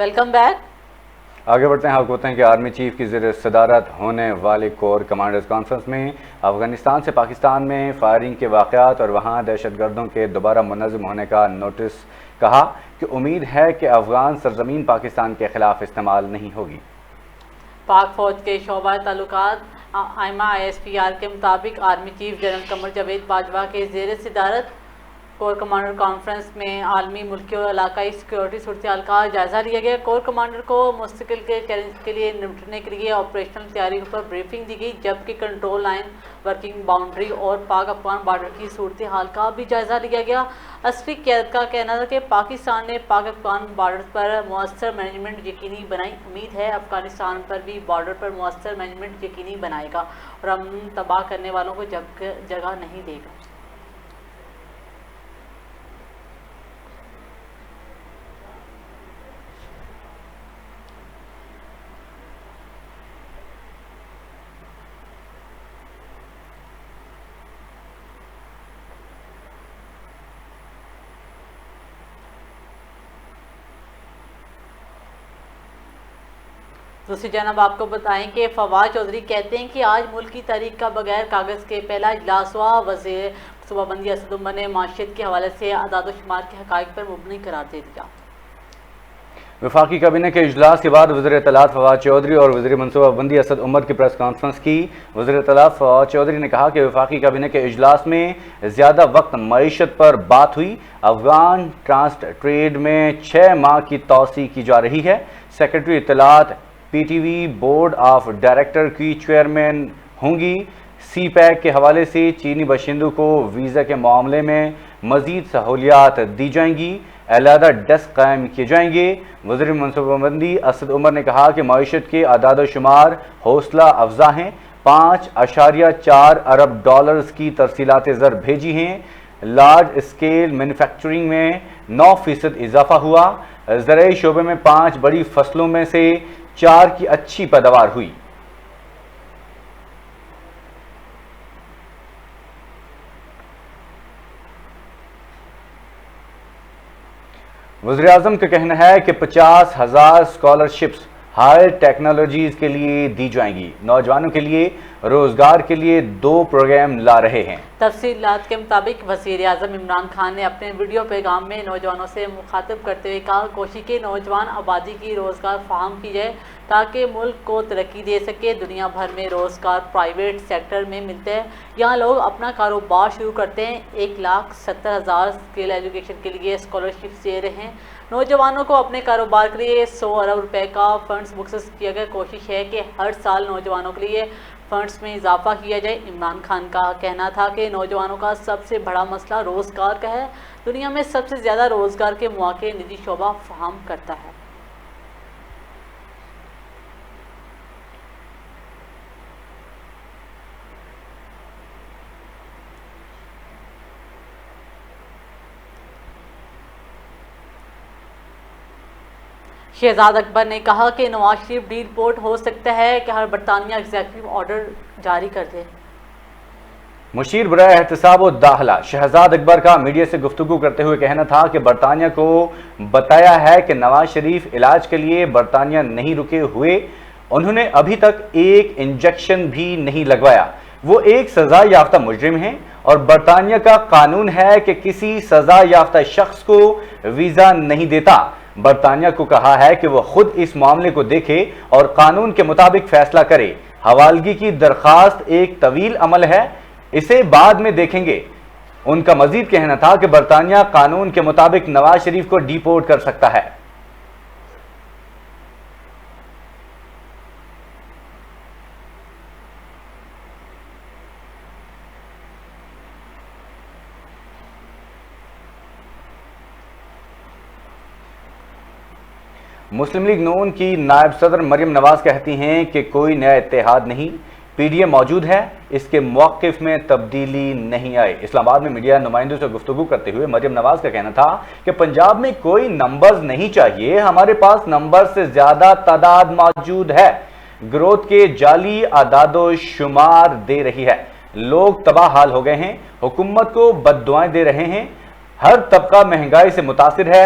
Welcome back. آگے بڑھتے ہیں. آپ بتائیں کہ آرمی چیف کی زیر صدارت ہونے والے کور کمانڈرز کانفرنس میں افغانستان سے پاکستان میں فائرنگ کے واقعات اور وہاں دہشت گردوں کے دوبارہ منظم ہونے کا نوٹس. کہا کہ امید ہے کہ افغان سرزمین پاکستان کے خلاف استعمال نہیں ہوگی. پاک فوج کے شعبہ تعلقات IMA-ISPR کے مطابق army chief general Qamar Javed Bajwa کے زیر صدارت کور کمانڈر کانفرنس میں عالمی ملکی اور علاقائی سیکورٹی صورتحال کا جائزہ لیا گیا. کور کمانڈر کو مستقل کے چیلنج کے لیے نمٹنے کے لیے آپریشنل تیاری پر بریفنگ دی گئی، جبکہ کنٹرول لائن، ورکنگ باؤنڈری اور پاک افغان بارڈر کی صورتحال کا بھی جائزہ لیا گیا. عسکری قیادت کا کہنا تھا کہ پاکستان نے پاک افغان بارڈر پر مؤثر مینجمنٹ یقینی بنائی. امید ہے افغانستان پر بھی بارڈر پر مؤثر مینجمنٹ یقینی بنائے گا اور امن تباہ کرنے والوں کو جگہ نہیں دے گا. دوسری جانب آپ کو بتائیں کہ فواد چودھری کہتے ہیں کہ آج ملک کی تاریخ کا بغیر کاغذ کے پہلا اجلاس ہوا. وزیر صوبہ بندی اسد عمر نے معیشت کے حوالے سے اعداد و شمار کے حقائق پر مبنی قرار دے دیا. وفاقی کابینہ کے اجلاس کے بعد وزیر اطلاعات فواد چودھری اور وزیر منصوبہ بندی اسد عمر کی پریس کانفرنس کی. وزیر اطلاعات فواد چودھری نے کہا کہ وفاقی کابینہ کے اجلاس میں زیادہ وقت معیشت پر بات ہوئی. افغان ٹرانسٹ ٹریڈ میں 6 ماہ کی توسیع کی جا رہی ہے. سیکرٹری اطلاعات PTV بورڈ آف ڈائریکٹر کی چیئرمین ہوں گی. سی پیک کے حوالے سے چینی باشندوں کو ویزا کے معاملے میں مزید سہولیات دی جائیں گی. علیحدہ ڈیسک قائم کیے جائیں گے. وزیر منصوبہ بندی اسد عمر نے کہا کہ معیشت کے اعداد و شمار حوصلہ افزا ہیں. 5.4 ارب ڈالرز کی ترسیلات زر بھیجی ہیں. لارج اسکیل مینوفیکچرنگ میں 9% اضافہ ہوا. زرعی شعبے میں 5 بڑی فصلوں میں سے 4 کی اچھی پیداوار ہوئی. وزیراعظم کا کہنا ہے کہ 50,000 اسکالرشپس ہائر ٹیکنالوجیز کے لیے دی جائیں گی. نوجوانوں کے لیے روزگار کے لیے 2 پروگرام لا رہے ہیں. تفصیلات کے مطابق وزیر اعظم عمران خان نے اپنے ویڈیو پیغام میں نوجوانوں سے مخاطب کرتے ہوئے کہا کوشش کے نوجوان آبادی کی روزگار فراہم کی جائے تاکہ ملک کو ترقی دے سکے. دنیا بھر میں روزگار پرائیویٹ سیکٹر میں ملتے ہیں. یہاں لوگ اپنا کاروبار شروع کرتے ہیں. 1,70,000 اسکل ایجوکیشن کے لیے اسکالرشپ دے رہے ہیں. نوجوانوں کو اپنے کاروبار کے لیے 100 ارب روپے کا فنڈز مختص کیا گیا. کوشش ہے کہ ہر سال نوجوانوں کے لیے فنڈز میں اضافہ کیا جائے. عمران خان کا کہنا تھا کہ نوجوانوں کا سب سے بڑا مسئلہ روزگار کا ہے. دنیا میں سب سے زیادہ روزگار کے مواقع نجی شعبہ فراہم کرتا ہے. شہزاد اکبر نے کہا کہ نواز شریف ڈی پورٹ ہو سکتا ہے کہ ہر برطانیہ ایگزیکٹو آرڈر جاری کر دے. مشیر برائے احتساب و داخلہ شہزاد اکبر کا میڈیا سے گفتگو کرتے ہوئے کہنا تھا کہ برطانیہ کو بتایا ہے کہ نواز شریف علاج کے لیے برطانیہ نہیں رکے ہوئے. انہوں نے ابھی تک ایک انجیکشن بھی نہیں لگوایا. وہ ایک سزا یافتہ مجرم ہیں اور برطانیہ کا قانون ہے کہ کسی سزا یافتہ شخص کو ویزا نہیں دیتا. برطانیہ کو کہا ہے کہ وہ خود اس معاملے کو دیکھے اور قانون کے مطابق فیصلہ کرے. حوالگی کی درخواست ایک طویل عمل ہے، اسے بعد میں دیکھیں گے. ان کا مزید کہنا تھا کہ برطانیہ قانون کے مطابق نواز شریف کو ڈی پورٹ کر سکتا ہے. مسلم لیگ نون کی نائب صدر مریم نواز کہتی ہیں کہ کوئی نیا اتحاد نہیں، PDM موجود ہے، اس کے موقف میں تبدیلی نہیں آئی. اسلام آباد میں میڈیا نمائندوں سے گفتگو کرتے ہوئے مریم نواز کا کہنا تھا کہ پنجاب میں کوئی نمبرز نہیں چاہیے، ہمارے پاس نمبر سے زیادہ تعداد موجود ہے. گروتھ کے جعلی اعداد و شمار دے رہی ہے. لوگ تباہ حال ہو گئے ہیں، حکومت کو بد دعائیں دے رہے ہیں. ہر طبقہ مہنگائی سے متاثر ہے.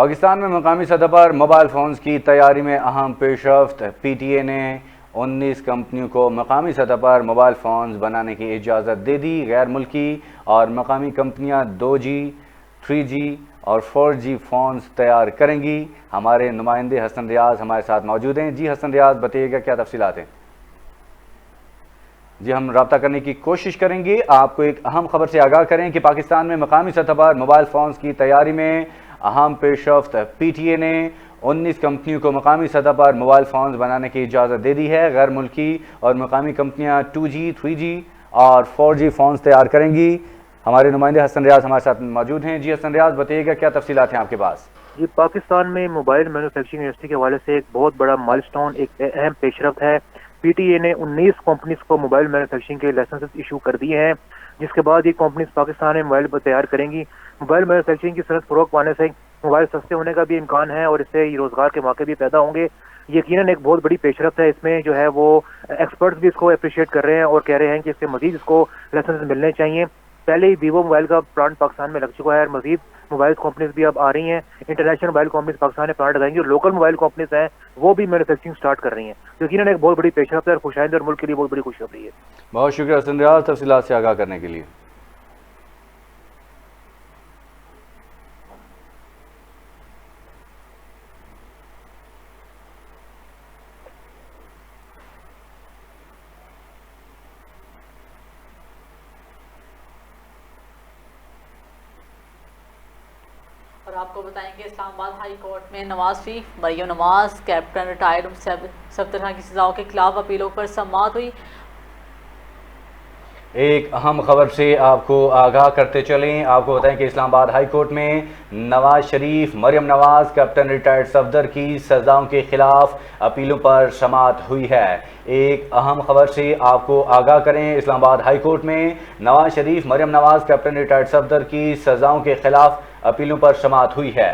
پاکستان میں مقامی سطح پر موبائل فونز کی تیاری میں اہم پیش رفت۔ پی ٹی اے نے 19 کمپنیوں کو مقامی سطح پر موبائل فونز بنانے کی اجازت دے دی۔ غیر ملکی اور مقامی کمپنیاں 2G، 3G اور 4G فونز تیار کریں گی۔ ہمارے نمائندے حسن ریاض ہمارے ساتھ موجود ہیں۔ جی حسن ریاض، بتائیے گا کیا تفصیلات ہیں؟ جی ہم رابطہ کرنے کی کوشش کریں گے۔ آپ کو ایک اہم خبر سے آگاہ کریں کہ پاکستان میں مقامی سطح پر موبائل فونز کی تیاری میں اہم پیش رفت۔ پی ٹی اے نے 19 کمپنیوں کو مقامی سطح پر موبائل فونز بنانے کی اجازت دے دی ہے۔ غیر ملکی اور مقامی کمپنیاں 2G، 3G اور 4G فونز تیار کریں گی۔ ہمارے نمائندے حسن ریاض ہمارے ساتھ موجود ہیں۔ جی حسن ریاض، بتائیے گا کیا تفصیلات ہیں آپ کے پاس؟ جی، پاکستان میں موبائل مینوفیکچرنگ انڈسٹری کے حوالے سے ایک بہت بڑا مائل سٹون، ایک اہم پیش رفت ہے۔ پی ٹی اے نے 19 کمپنیز کو موبائل مینوفیکچرنگ کے لائسنس ایشو کر دیے ہیں، جس کے بعد یہ کمپنیز پاکستان میں موبائل تیار کریں گی۔ موبائل مینوفیکچرنگ کی صنعت فروغ پانے سے موبائل سستے ہونے کا بھی امکان ہے اور اس سے روزگار کے موقع بھی پیدا ہوں گے۔ یقیناً ایک بہت بڑی پیش رفت ہے۔ اس میں جو ہے وہ ایکسپرٹس بھی اس کو اپریشیٹ کر رہے ہیں اور کہہ رہے ہیں کہ اس سے مزید اس کو لائسنس ملنے چاہیے۔ پہلے ہی ویوو موبائل کا پلانٹ پاکستان میں لگ چکا ہے اور مزید موبائل کمپنیز بھی اب آ رہی ہیں۔ انٹرنیشنل موبائل کمپنیز پاکستان میں پلانٹ لگائیں گی اور لوکل موبائل کمپنیز ہیں وہ بھی مینوفیکچرنگ سٹارٹ کر رہی ہیں۔ یقیناً ایک بہت بڑی پیش رفت ہے اور خوشائند اور ملک کے لیے بہت بڑی خوشخبری ہے۔ بہت شکریہ حسن ریاض تفصیلات سے آگاہ کرنے کے لیے۔ اور آپ کو بتائیں کہ اسلام آباد ہائی کورٹ میں نواز شریف، مریم نواز، کیپٹن ریٹائرڈ سب طرح کی سزاؤں کے خلاف اپیلوں پر سماعت ہوئی۔ ایک اہم خبر سے آپ کو آگاہ کرتے چلیں۔ آپ کو بتائیں کہ اسلام آباد ہائی کورٹ میں نواز شریف، مریم نواز، کیپٹن ریٹائرڈ صفدر کی سزاؤں کے خلاف اپیلوں پر سماعت ہوئی ہے۔ ایک اہم خبر سے آپ کو آگاہ کریں، اسلام آباد ہائی کورٹ میں نواز شریف، مریم نواز، کیپٹن ریٹائرڈ صفدر کی سزاؤں کے خلاف اپیلوں پر سماعت ہوئی ہے۔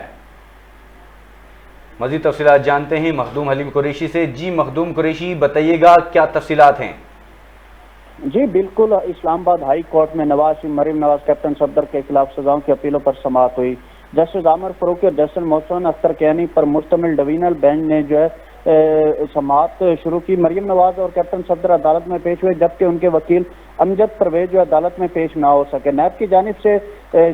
مزید تفصیلات جانتے ہیں مخدوم حلیم قریشی سے۔ جی مخدوم قریشی، بتائیے گا کیا تفصیلات ہیں؟ جی بالکل، اسلام آباد ہائی کورٹ میں نواز شریف، مریم نواز، کیپٹن صفدر کے خلاف سزاؤں کی اپیلوں پر سماعت ہوئی۔ جسٹس عامر فاروقی اور جسٹس محسن اختر کیانی پر مشتمل ڈویژنل بینچ نے جو ہے سماعت شروع کی۔ مریم نواز اور کیپٹن صفدر عدالت میں پیش ہوئے، جبکہ ان کے وکیل امجد پرویز جو عدالت میں پیش نہ ہو سکے۔ نیب کی جانب سے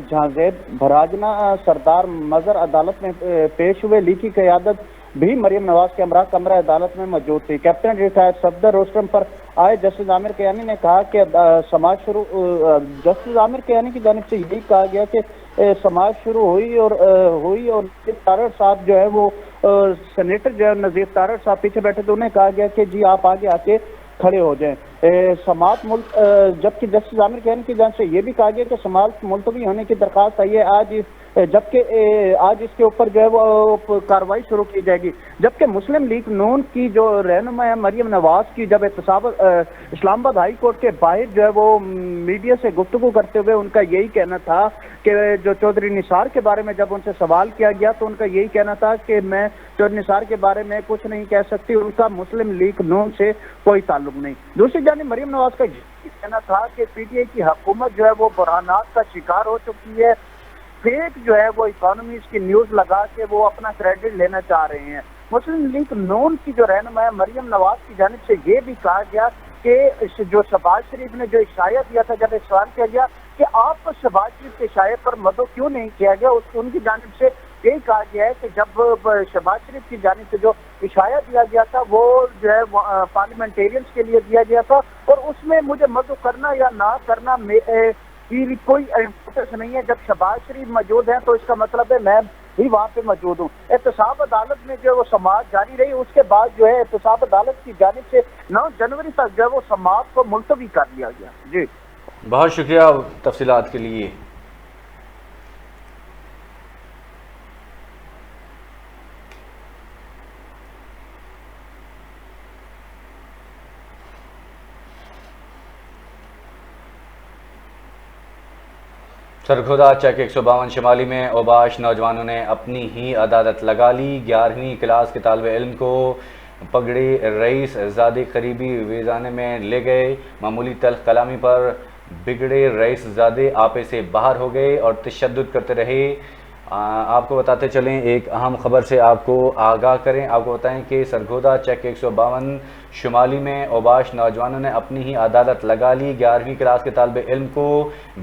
جہانزیب بھراجنا، سردار مظہر عدالت میں پیش ہوئے۔ لی کی قیادت بھی مریم نواز کے ہمراہ کمرہ عدالت میں موجود تھی۔ کیپٹن ریٹائرڈ صفدر روسٹرم پر آئے۔ جسٹس عامر کیانی نے کہا کہ سماعت شروع جسٹس عامر کیانی کی جانب سے یہی کہا گیا کہ سماعت شروع ہوئی اور نظیر تارڑ صاحب جو ہے وہ سینیٹر جو ہے نظیر تارڑ صاحب پیچھے بیٹھے تھے، انہیں کہا گیا کہ جی آپ آگے آ کے کھڑے ہو جائیں۔ سماعت جبکہ جسٹس عامر کیانی کی جانب سے یہ بھی کہا گیا کہ سماعت ملتوی ہونے کی درخواست آئی ہے آج، جبکہ آج اس کے اوپر جو ہے وہ کارروائی شروع کی جائے گی۔ جبکہ مسلم لیگ نون کی جو رہنما ہے مریم نواز کی جب اسلام آباد ہائی کورٹ کے باہر جو ہے وہ میڈیا سے گفتگو کرتے ہوئے ان کا یہی کہنا تھا کہ جو چودھری نثار کے بارے میں جب ان سے سوال کیا گیا تو ان کا یہی کہنا تھا کہ میں چودھری نثار کے بارے میں کچھ نہیں کہہ سکتی، ان کا مسلم لیگ نون سے کوئی تعلق نہیں۔ دوسری جانب مریم نواز کا یہ کہنا تھا کہ پی ٹی اے کی حکومت جو ہے وہ بحرانات کا شکار ہو چکی ہے، فیک جو ہے وہ اکانومیز کی نیوز لگا کے وہ اپنا کریڈٹ لینا چاہ رہے ہیں۔ مسلم لیگ نون کی جو رہنما ہے مریم نواز کی جانب سے یہ بھی کہا گیا کہ جو شہباز شریف نے جو اشاعہ دیا تھا، جب ایک سوال کیا گیا کہ آپ شہباز شریف کے اشاعے پر مدعو کیوں نہیں کیا گیا، ان کی جانب سے یہی کہا گیا ہے کہ جب شہباز شریف کی جانب سے جو اشاعہ دیا گیا تھا وہ جو ہے پارلیمنٹیرینز کے لیے دیا گیا تھا اور اس میں مجھے مدعو کرنا یا نہ کرنا کی کوئی امپورٹنس نہیں ہے۔ جب شہباز شریف موجود ہیں تو اس کا مطلب ہے میں بھی وہاں پہ موجود ہوں۔ احتساب عدالت میں جو ہے وہ سماعت جاری رہی، اس کے بعد جو ہے احتساب عدالت کی جانب سے 9 جنوری تک جو ہے وہ سماعت کو ملتوی کر دیا گیا۔ جی بہت شکریہ تفصیلات کے لیے۔ سرخودہ چیک 152 شمالی میں اوباش نوجوانوں نے اپنی ہی عدالت لگا لی۔ 11ویں کلاس کے طالب علم کو پگڑے رئیس زادے قریبی ویزانے میں لے گئے۔ معمولی تلخ کلامی پر بگڑے رئیس زادے آپے سے باہر ہو گئے اور تشدد کرتے رہے۔ آپ کو بتاتے چلیں ایک اہم خبر سے آپ کو آگاہ کریں. آپ کو بتائیں کہ سرگودا چیک 152 شمالی میں اوباش نوجوانوں نے اپنی ہی عدالت لگا لی. 11ویں کلاس کے طالب علم کو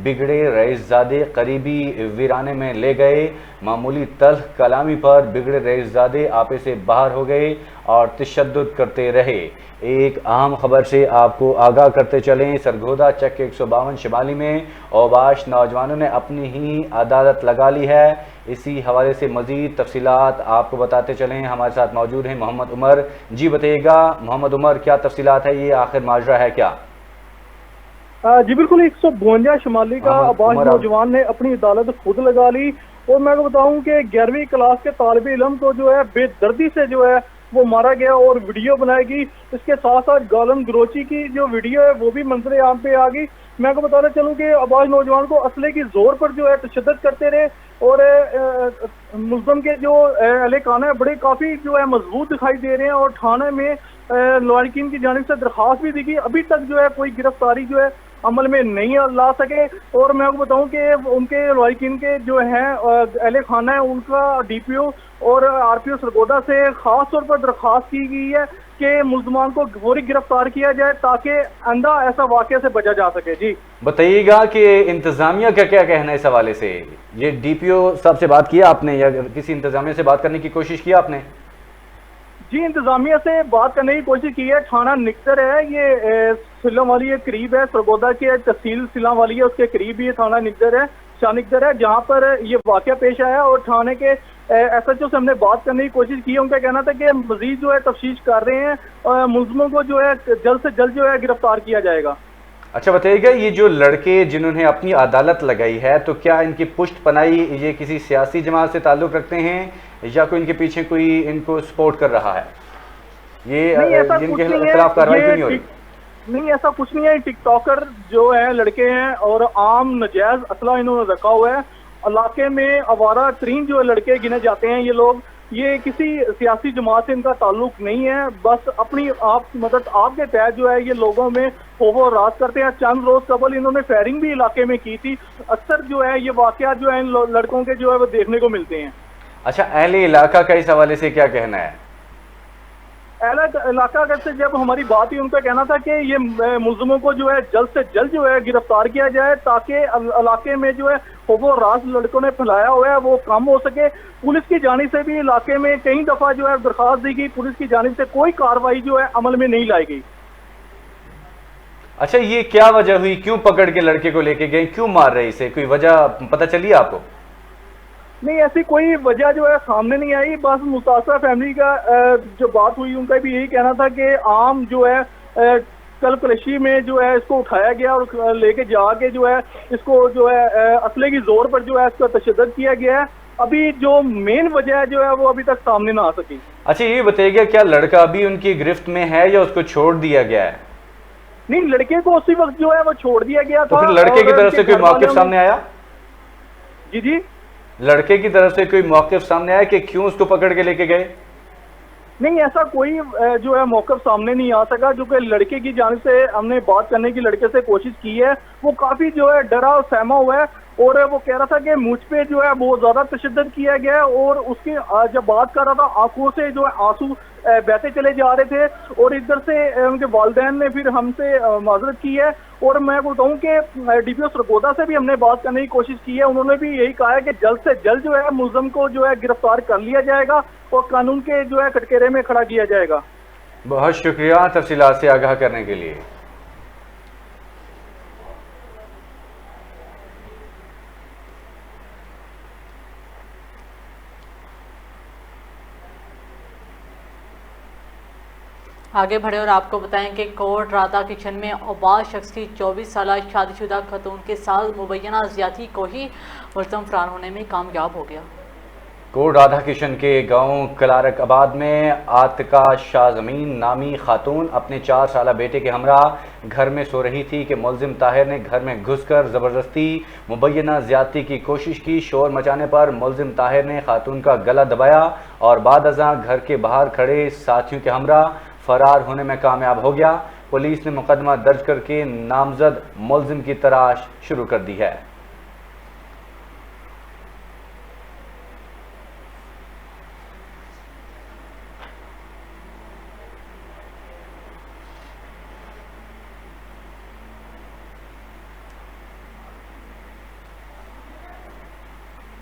بگڑے رئیس زادے قریبی ویرانے میں لے گئے. معمولی تلخ کلامی پر بگڑے رئیس زادے آپے سے باہر ہو گئے اور تشدد کرتے رہے. ایک اہم خبر سے آپ کو آگاہ کرتے چلیں. سرگودا چیک 152 شمالی میں اوباش نوجوانوں نے اپنی ہی عدالت لگا لی ہے. اسی حوالے سے مزید تفصیلات آپ کو بتاتے چلیں. ہمارے ساتھ موجود ہیں محمد عمر. جی بتائیے گا محمد عمر، کیا تفصیلات ہے، یہ آخر ماجرا ہے کیا؟ جی بالکل، 152 شمالی کا اوباش نوجوان نے اپنی عدالت خود لگا لی. اور میں کو بتاؤں کہ 11ویں کلاس کے طالب علم کو جو ہے بے دردی سے جو ہے وہ مارا گیا اور ویڈیو بنائے گی. اس کے ساتھ ساتھ گالم گروچی کی جو ویڈیو ہے وہ بھی منظر عام پہ آ گئی. میں کو بتانا چلوں کہ اوباش نوجوان کو اسلحے کی زور پر جو ہے تشدد کرتے رہے اور ملزم کے جو اہل خانہ ہے بڑے کافی جو ہے مضبوط دکھائی دے رہے ہیں اور تھانے میں لواحقین کی جانب سے درخواست بھی دی گئی. ابھی تک جو ہے کوئی گرفتاری جو ہے عمل میں نہیں لا سکے. اور میں آپ کو بتاؤں کہ ان کے لواحقین کے جو ہیں اہل خانہ ہے ان کا ڈی پی او اور آر پی او سرگودا سے خاص طور پر درخواست کی گئی ہے کہ ملزمان کو فوری گرفتار کیا جائے تاکہ آئندہ ایسا واقعہ سے بچا جا سکے. جی بتائیے گا کہ انتظامیہ کا کیا کہنا ہے اس حوالے سے؟ یہ ڈی پی او صاحب سے بات کیا آپ نے یا کسی انتظامیہ سے بات کرنے کی کوشش کی آپ نے؟ جی انتظامیہ سے بات کرنے کی کوشش کی ہے. تھانہ نکتر ہے، یہ سلم والی کے قریب ہے، سرگودا کی تحصیل سلم والی ہے، اس کے قریب یہ تھانہ نکتر ہے، شاہ نکتر ہے، جہاں پر یہ واقعہ پیش آیا. اور تھانے کے ایس ایچ او سے ہم نے بات کرنے کی کوشش کی. ان کا کہنا تھا کہ مزید جو ہے تفتیش کر رہے ہیں، ملزموں کو جو ہے جلد سے جلد جو ہے گرفتار کیا جائے گا. اچھا بتائیے گا، یہ جو لڑکے جنہوں نے اپنی عدالت لگائی ہے تو کیا ان کی پشت پناہی یہ کسی سیاسی جماعت سے تعلق رکھتے ہیں یا کوئی ان کے پیچھے کوئی ان کو سپورٹ کر رہا ہے؟ یہ جن کے خلاف کارروائی کیوں نہیں ہو رہی؟ نہیں ایسا کچھ نہیں ہے. ٹک ٹاکر جو ہے لڑکے ہیں اور عام نجائز اسلحہ انہوں نے رکھا ہوا ہے. علاقے میں آوارہ ترین جو لڑکے گنے جاتے ہیں یہ لوگ، یہ کسی سیاسی جماعت سے ان کا تعلق نہیں ہے، بس اپنی مدد آپ کے تحت جو ہے یہ لوگوں میں خوف و راز کرتے ہیں. چند روز قبل انہوں نے فائرنگ بھی علاقے میں کی تھی. اکثر جو ہے یہ واقعات جو ہے ان لڑکوں کے جو ہے وہ دیکھنے کو ملتے ہیں. اچھا اہل علاقہ کا اس حوالے سے کیا کہنا ہے؟ اہل علاقہ سے جب ہماری بات ہوئی ان کا کہنا تھا کہ یہ ملزموں کو جو ہے جلد سے جلد جو ہے گرفتار کیا جائے تاکہ علاقے میں جو ہے خوف و راز لڑکوں نے پھیلایا ہوا ہے وہ کم ہو سکے. پولیس کی جانب سے بھی علاقے میں کئی دفعہ جو ہے درخواست دی گئی، پولیس کی جانب سے کوئی کارروائی جو ہے عمل میں نہیں لائی گئی. اچھا یہ کیا وجہ ہوئی، کیوں پکڑ کے لڑکے کو لے کے گئے، کیوں مار رہے اسے، کوئی وجہ پتہ چلی آپ کو؟ نہیں ایسی کوئی وجہ جو ہے سامنے نہیں آئی. بس متاثرہ فیملی کا جو بات ہوئی ان کا بھی یہی کہنا تھا کہ عام جو ہے کل کلشی میں جو ہے اس کو اٹھایا گیا اور لے کے جا کے جو ہے اس کو جو ہے اسلحے کی زور پر جو ہے اس کا تشدد کیا گیا ہے. ابھی جو مین وجہ ہے جو ہے وہ ابھی تک سامنے نہ آ سکی. اچھا یہ بتائیے گا کیا لڑکا ابھی ان کی گرفت میں ہے یا اس کو چھوڑ دیا گیا ہے؟ نہیں لڑکے کو اسی وقت جو ہے وہ چھوڑ دیا گیا تھا. تو پھر لڑکے کی طرف سے کوئی موقف سامنے آیا؟ جی لڑکے کی طرف سے کوئی موقف سامنے آیا کہ کیوں اس کو پکڑ کے لے کے گئے؟ نہیں ایسا کوئی جو ہے موقف سامنے نہیں آ سکا. جو کہ لڑکے کی جانب سے ہم نے بات کرنے کی لڑکے سے کوشش کی ہے، وہ کافی جو ہے ڈرا اور سہما ہوا ہے اور وہ کہہ رہا تھا کہ مجھ پہ جو ہے بہت زیادہ تشدد کیا گیا ہے. اور اس کی جب بات کر رہا تھا آنکھوں سے جو ہے آنسو بہتے چلے جا رہے تھے. اور ادھر سے ان کے والدین نے پھر ہم سے معذرت کی ہے. اور میں بتاؤں کہ ڈی پی او سرگودا سے بھی ہم نے بات کرنے کی کوشش کی ہے. انہوں نے بھی یہی کہا ہے کہ جلد سے جلد جو ہے ملزم کو جو ہے گرفتار کر لیا جائے گا اور قانون کے جو ہے کٹکرے میں کھڑا کیا جائے گا. بہت شکریہ تفصیلات سے آگاہ کرنے کے لیے. آگے بڑھے اور آپ کو بتائیں کہ کوٹ راتا کچن میں اوباش شخص کی 24 سالہ شادی شدہ خاتون کے ساتھ مبینہ زیادتی کو ہی ملزم فرار ہونے میں کامیاب ہو گیا. کوٹ راتا کشن کے گاؤں کلارک آباد میں آتکا شاہ زمین نامی خاتون اپنے 4 سالہ بیٹے کے ہمراہ گھر میں سو رہی تھی کہ ملزم طاہر نے گھر میں گھس کر زبردستی مبینہ زیادتی کی کوشش کی. شور مچانے پر ملزم طاہر نے خاتون کا گلا دبایا اور بعد ازاں گھر کے باہر کھڑے ساتھیوں کے ہمراہ فرار ہونے میں کامیاب ہو گیا. پولیس نے مقدمہ درج کر کے نامزد ملزم کی تلاش شروع کر دی ہے.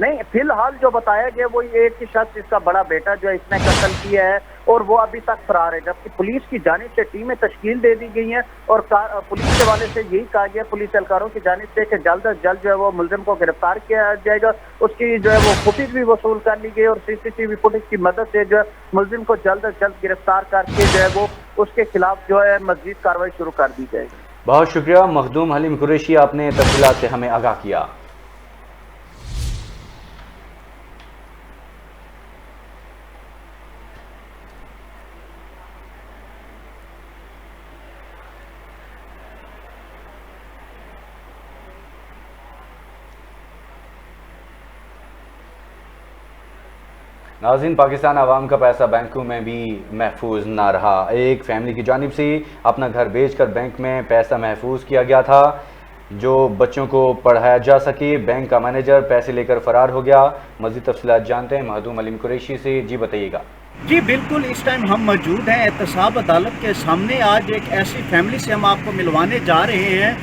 نہیں، فی الحال جو بتایا گیا وہ ایک شخص، اس کا بڑا بیٹا جو ہے اس نے قتل کیا ہے اور وہ ابھی تک فرار ہے، جبکہ پولیس کی جانب سے ٹیمیں تشکیل دے دی گئی ہیں اور پولیس کے حوالے سے یہی کہا گیا پولیس اہلکاروں کی جانب سے کہ جلد از جلد جو ہے وہ ملزم کو گرفتار کیا جائے گا۔ اس کی جو ہے وہ فوٹیج بھی وصول کر لی گئی اور CCTV فوٹیج کی مدد سے جو ہے ملزم کو جلد از جلد گرفتار کر کے جو ہے وہ اس کے خلاف جو ہے مزید کارروائی شروع کر دی جائے گی۔ بہت شکریہ مخدوم حلیم قریشی، آپ نے تفصیلات سے ہمیں آگاہ کیا۔ ناظرین، پاکستان عوام کا پیسہ بینکوں میں بھی محفوظ نہ رہا۔ ایک فیملی کی جانب سے اپنا گھر بیچ کر بینک میں پیسہ محفوظ کیا گیا تھا جو بچوں کو پڑھایا جا سکے۔ بینک کا مینیجر پیسے لے کر فرار ہو گیا۔ مزید تفصیلات جانتے ہیں مخدوم حلیم قریشی سے۔ جی بتائیے گا۔ جی بالکل، اس ٹائم ہم موجود ہیں احتساب عدالت کے سامنے۔ آج ایک ایسی فیملی سے ہم آپ کو ملوانے جا رہے ہیں،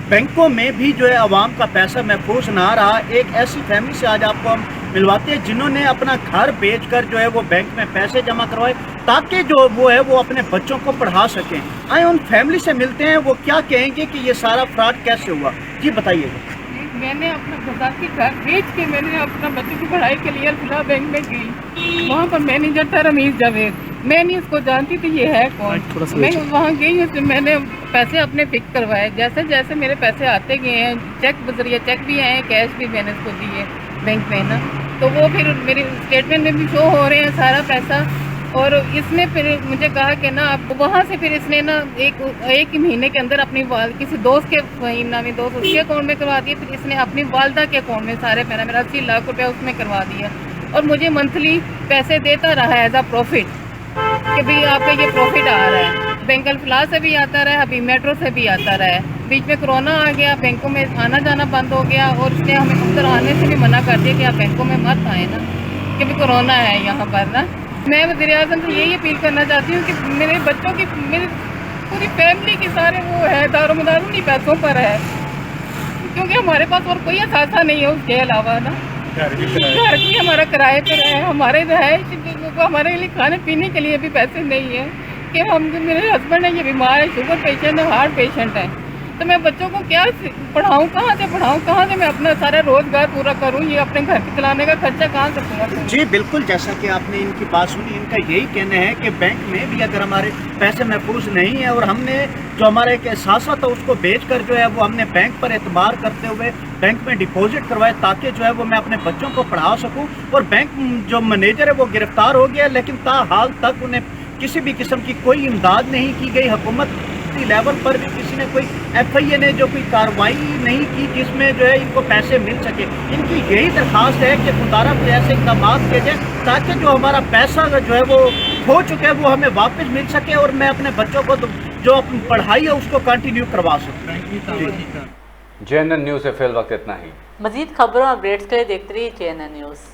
بینکوں میں بھی جو ہے عوام کا پیسہ محفوظ نہ رہا۔ ایک ایسی فیملی سے آج آپ کو ہم ملواتے ہیں جنہوں نے اپنا گھر بیچ کر جو ہے وہ بینک میں پیسے جمع کروائے تاکہ جو وہ ہے وہ اپنے بچوں کو پڑھا سکیں۔ آئے ان فیملی سے ملتے ہیں، وہ کیا کہیں گے کہ یہ سارا فراڈ کیسے ہوا۔ جی بتائیے گا۔ میں نے اپنا گزارتی گھر بیچ کے میں نے اپنا بچوں کی پڑھائی کے لیے الفلاح بینک میں گئی۔ وہاں پر مینیجر تھا رمیز جاوید، میں نہیں اس کو جانتی تھی یہ ہے کون۔ میں وہاں گئی، میں نے پیسے اپنے فکس کروائے، جیسے جیسے میرے پیسے آتے گئے ہیں، چیک بذریعہ چیک بھی آئے ہیں، کیش بھی میں نے اس کو دیے بینک میں نا، تو وہ پھر میری اسٹیٹمنٹ میں بھی شو ہو رہے ہیں سارا پیسہ۔ اور اس نے پھر مجھے کہا کہ نا وہاں سے پھر اس نے نا ایک ہی مہینے کے اندر اپنی کسی دوست کے نامی دوست اس کے اکاؤنٹ میں کروا دیا، پھر اس نے اپنی والدہ کے اکاؤنٹ میں سارے میرا 80 لاکھ روپے اس میں کروا دیا اور مجھے منتھلی پیسے دیتا رہا ایز اے پروفٹ کہ بھئی آپ کا یہ پروفٹ آ رہا ہے۔ بینک الفلاح سے بھی آتا رہا، ابھی میٹرو سے بھی آتا رہا ہے۔ بیچ میں کرونا آ گیا، بینکوں میں آنا جانا بند ہو گیا اور اس نے ہمیں اندر آنے سے بھی منع کر دیا کہ آپ بینکوں میں مت آئیں نا، کہ بھی کرونا ہے یہاں پر نا۔ میں وزیر اعظم سے یہی اپیل کرنا چاہتی ہوں کہ میرے بچوں کی، میری پوری فیملی کی سارے وہ ہے دار و مدار انہیں پیسوں پر ہے، کیونکہ ہمارے پاس اور کوئی اثاثہ نہیں ہے اس کے علاوہ نا۔ گھر بھی ہمارا کرائے پر ہے، ہمارے رہائش ہمارے لیے کھانے پینے کے لیے بھی پیسے نہیں ہیں کہ ہم، میرے ہسبینڈ ہے یہ بیمار ہے، شوگر پیشنٹ ہے، ہارٹ پیشنٹ ہے، تو میں بچوں کو کیا پڑھاؤں، کہاں سے پڑھاؤں، کہاں سے میں اپنا سارا روزگار پورا کروں، یہ اپنے گھر کے چلانے کا خرچہ کہاں سے پورا کروں۔ جی بالکل، جیسا کہ آپ نے ان کی بات سنی، ان کا یہی کہنا ہے کہ بینک میں بھی اگر ہمارے پیسے محفوظ نہیں ہیں اور ہم نے جو ہمارا ایک احساسہ تھا اس کو بیچ کر جو ہے وہ ہم نے بینک پر اعتبار کرتے ہوئے بینک میں ڈپازٹ کروائے تاکہ جو ہے وہ میں اپنے بچوں کو پڑھا سکوں، اور بینک جو مینیجر ہے وہ گرفتار ہو گیا، لیکن تاحال تک انہیں کسی بھی قسم کی کوئی امداد نہیں کی گئی۔ حکومت لیول پر بھی کسی نے کوئی FIA نے جو کوئی کارروائی نہیں کی جس میں جو ہے ان کو پیسے مل سکے۔ ان کی یہی درخواست ہے کہ خدارہ کوئی ایسے اقدامات کیے جائیں تاکہ جو ہمارا پیسہ جو ہے وہ کھو چکا ہے وہ ہمیں واپس مل سکے اور میں اپنے بچوں کو جو پڑھائی ہے اس کو کنٹینیو کروا سکوں۔ JNN نیوز سے فی الوقت اتنا ہی۔ مزید خبروں اپڈیٹس کے لیے دیکھتے رہیے JNN نیوز۔